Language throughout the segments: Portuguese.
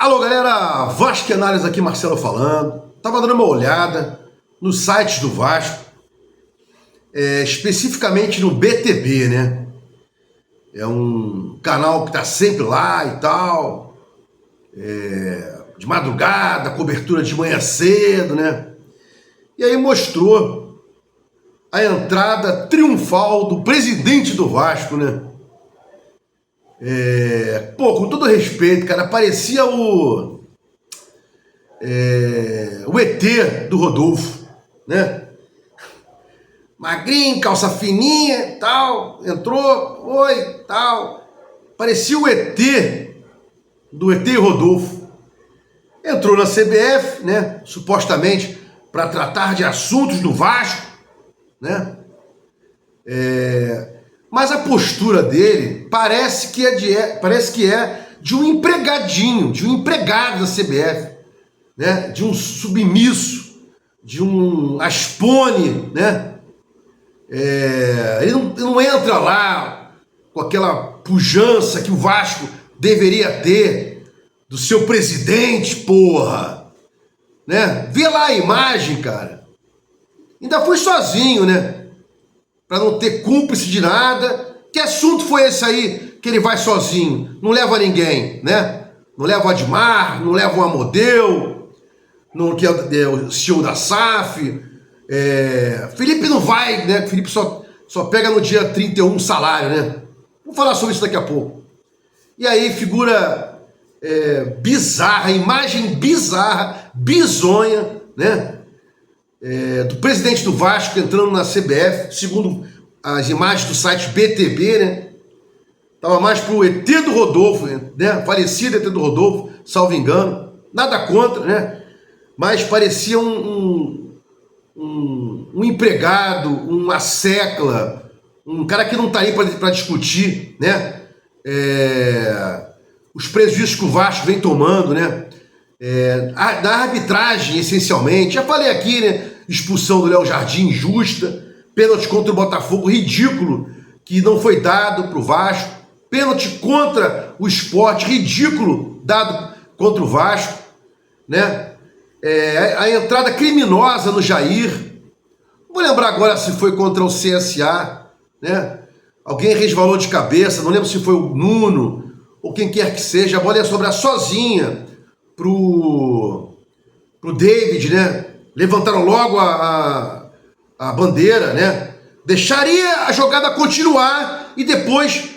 Alô galera, Vasco Análise aqui, Marcelo falando. Tava dando uma olhada nos sites do Vasco, especificamente no BTB, né? É um canal que tá sempre lá e tal, de madrugada, cobertura de manhã cedo, né? E aí mostrou a entrada triunfal do presidente do Vasco, né? Com todo respeito, cara, parecia o ET do Rodolfo, né? Magrinho, calça fininha e tal, entrou, oi, tal. Parecia o ET do ET Rodolfo. Entrou na CBF, né? Supostamente para tratar de assuntos do Vasco, né? Mas a postura dele parece que é de um empregadinho, de um empregado da CBF, né? De um submisso, de um aspone, né? Ele não entra lá com aquela pujança que o Vasco deveria ter do seu presidente, porra, né? Vê lá a imagem, cara. Ainda foi sozinho, né? Para não ter cúmplice de nada. Que assunto foi esse aí que ele vai sozinho? Não leva ninguém, né? Não leva o Admar, não leva o Amodeu, não, que é o CEO da SAF. Felipe não vai, né? Felipe só pega no dia 31 salário, né? Vamos falar sobre isso daqui a pouco. E aí, figura bizarra, imagem bizarra, bizonha, né? Do presidente do Vasco entrando na CBF, segundo as imagens do site BTB, né? Tava mais pro ET do Rodolfo, né? Falecido ET do Rodolfo, salvo engano. Nada contra, né? Mas parecia um empregado, uma secla, um cara que não tá aí para discutir, né? Os prejuízos que o Vasco vem tomando, né? Da arbitragem, essencialmente. Já falei aqui, né? Expulsão do Léo Jardim injusta, pênalti contra o Botafogo ridículo, que não foi dado pro Vasco, pênalti contra o Sport ridículo dado contra o Vasco, né? A entrada criminosa no Jair, não vou lembrar agora se foi contra o CSA, né? Alguém resvalou de cabeça, não lembro se foi o Nuno ou quem quer que seja, a bola ia sobrar sozinha pro David, né? Levantaram logo a bandeira, né? Deixaria a jogada continuar e depois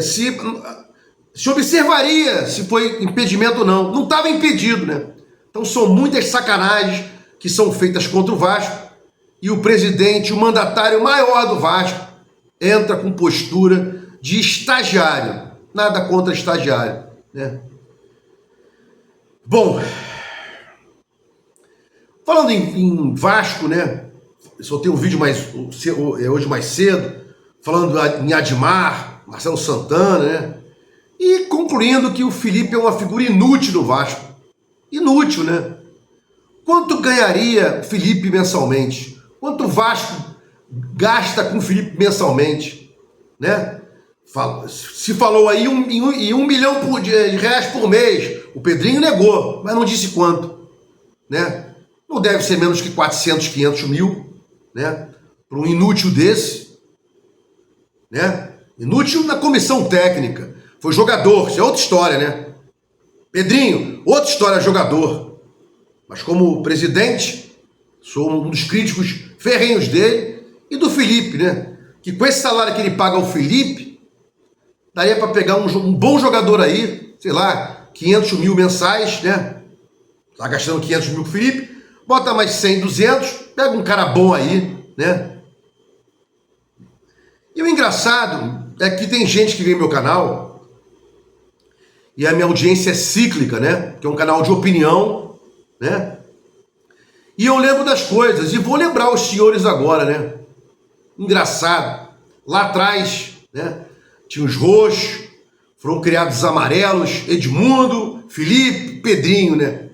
se observaria se foi impedimento ou não. Não estava impedido, né? Então são muitas sacanagens que são feitas contra o Vasco e o presidente, o mandatário maior do Vasco, entra com postura de estagiário. Nada contra estagiário, né? Bom, falando em Vasco, né? Soltei um vídeo hoje mais cedo, falando em Admar, Marcelo Santana, né? E concluindo que o Felipe é uma figura inútil do Vasco. Inútil, né? Quanto ganharia o Felipe mensalmente? Quanto o Vasco gasta com o Felipe mensalmente? Né? Se falou aí em 1 milhão de reais por mês. O Pedrinho negou, mas não disse quanto. Né? Não deve ser menos que 400, 500 mil, né? Para um inútil desse. Né? Inútil na comissão técnica. Foi jogador, isso é outra história, né? Pedrinho, outra história, jogador. Mas como presidente, sou um dos críticos ferrenhos dele e do Felipe, né? Que com esse salário que ele paga ao Felipe, daria para pegar um bom jogador aí, sei lá, 500 mil mensais, né? Tá gastando 500 mil com o Felipe, bota mais 100, 200, pega um cara bom aí, né? E o engraçado é que tem gente que vem no meu canal e a minha audiência é cíclica, né? Que é um canal de opinião, né? E eu lembro das coisas, e vou lembrar os senhores agora, né? Engraçado, lá atrás, né? Tinha os roxos, foram criados os amarelos, Edmundo, Felipe, Pedrinho, né?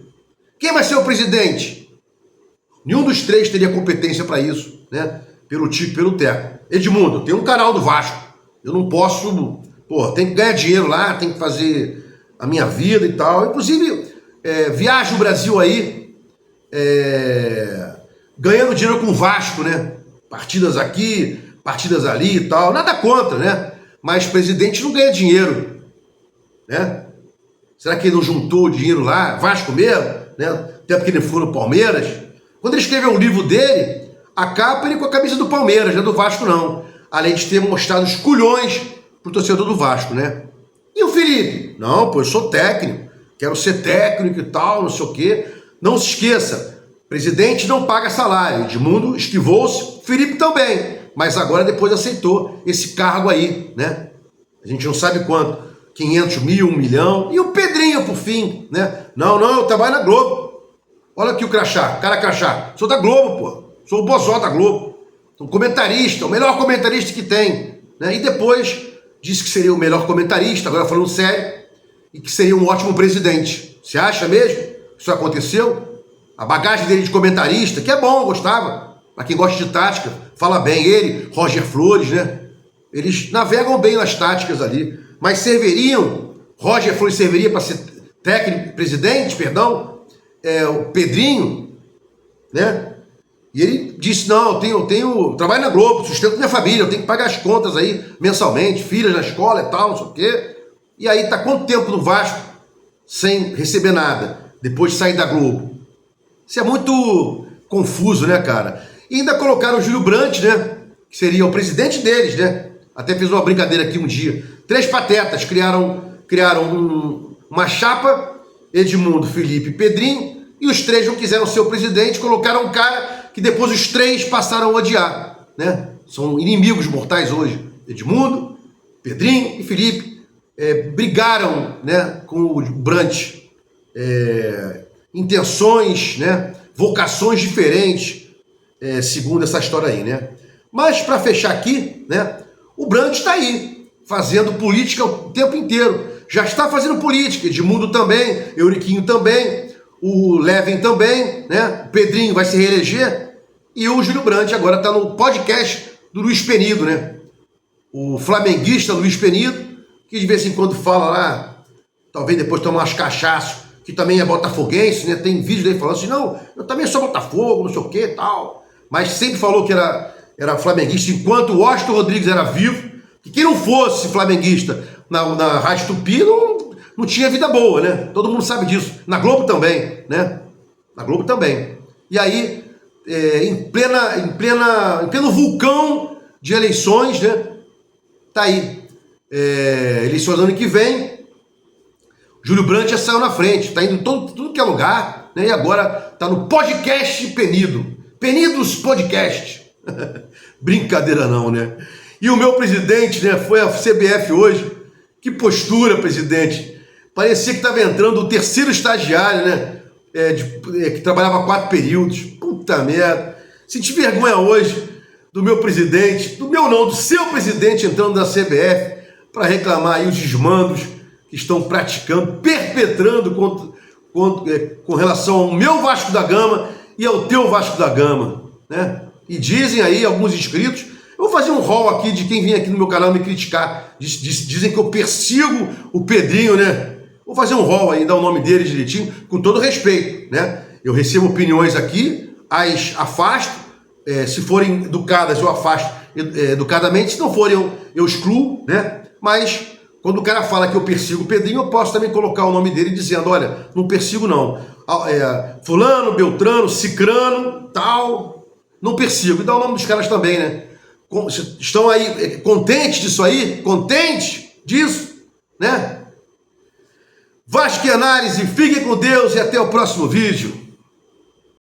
Quem vai ser o presidente? Nenhum dos três teria competência para isso, né? Pelo Tico, pelo Teco. Edmundo, tem um canal do Vasco, eu não posso, tem que ganhar dinheiro lá, tem que fazer a minha vida e tal. Inclusive, viajo o Brasil aí, ganhando dinheiro com o Vasco, né? Partidas aqui, partidas ali e tal. Nada contra, né? Mas presidente não ganha dinheiro, né? Será que ele não juntou o dinheiro lá? Vasco mesmo, né? Até porque ele foi no Palmeiras. Quando ele escreveu o livro dele, a capa ele com a camisa do Palmeiras, não é do Vasco não. Além de ter mostrado os culhões pro torcedor do Vasco, né? E o Felipe? Não, pô, eu sou técnico, quero ser técnico e tal, não sei o quê. Não se esqueça, presidente não paga salário. Edmundo esquivou-se, Felipe também, mas agora depois aceitou esse cargo aí, né? A gente não sabe quanto, 500 mil, 1 milhão. E o Pedrinho, por fim, né? Não, eu trabalho na Globo. Olha aqui o crachá, cara crachá. Sou da Globo, pô. Sou o bozó da Globo. Um comentarista, o melhor comentarista que tem, né? E depois disse que seria o melhor comentarista, agora falando sério, e que seria um ótimo presidente. Você acha mesmo que isso aconteceu? A bagagem dele de comentarista, que é bom, gostava. Para quem gosta de tática, fala bem. Ele, Roger Flores, né? Eles navegam bem nas táticas ali. Mas serviriam, Roger Flores serviria para ser técnico, presidente, perdão, o Pedrinho, né? E ele disse, não, eu tenho trabalho na Globo, sustento minha família, eu tenho que pagar as contas aí mensalmente, filhas na escola e tal, não sei o quê. E aí tá quanto tempo no Vasco sem receber nada, depois de sair da Globo? Isso é muito confuso, né, cara? E ainda colocaram o Júlio Brandt, né, que seria o presidente deles, né? Até fiz uma brincadeira aqui um dia. 3 patetas criaram uma chapa, Edmundo, Felipe e Pedrinho, e os 3 não quiseram ser o presidente, colocaram um cara que depois os 3 passaram a odiar, né? São inimigos mortais hoje. Edmundo, Pedrinho e Felipe brigaram, né, com o Brandt. Intenções, né, vocações diferentes, segundo essa história aí, né? Mas para fechar aqui, né, o Brandt está aí, fazendo política o tempo inteiro. Já está fazendo política, Edmundo também, Euriquinho também, o Levin também, né? O Pedrinho vai se reeleger, e o Júlio Brandt agora está no podcast do Luiz Penido, né? O flamenguista Luiz Penido, que de vez em quando fala lá, talvez depois toma umas cachaças, que também é botafoguense, né? Tem vídeo dele falando assim, não, eu também sou Botafogo, não sei o que e tal. Mas sempre falou que era flamenguista, enquanto o Washington Rodrigues era vivo, que quem não fosse flamenguista na Rádio Tupi não tinha vida boa, né? Todo mundo sabe disso. Na Globo também, né? Na Globo também. E aí, em pleno vulcão de eleições, né? Tá aí. Eleições do ano que vem, Júlio Brandt já saiu na frente, tá indo em tudo que é lugar, né? E agora tá no podcast Penido. Penidos Podcast. Brincadeira não, né? E o meu presidente, né, foi a CBF hoje. Que postura, presidente. Parecia que estava entrando o 3º estagiário, né? Que trabalhava 4 períodos. Puta merda. Senti vergonha hoje do meu presidente, do seu presidente entrando na CBF para reclamar aí os desmandos que estão praticando, perpetrando com relação ao meu Vasco da Gama e ao teu Vasco da Gama, né? E dizem aí alguns inscritos, eu vou fazer um rol aqui de quem vem aqui no meu canal me criticar, dizem que eu persigo o Pedrinho, né? Vou fazer um rol aí, dar o nome dele direitinho, com todo respeito, né? Eu recebo opiniões aqui, as afasto, se forem educadas eu afasto educadamente, se não forem eu excluo, né? Mas quando o cara fala que eu persigo o Pedrinho, eu posso também colocar o nome dele dizendo, olha, não persigo não, fulano, beltrano, cicrano, tal, não persigo. E dá o nome dos caras também, né? Estão aí contentes disso aí? Contentes disso, né? Vasco e Análise, fiquem com Deus e até o próximo vídeo.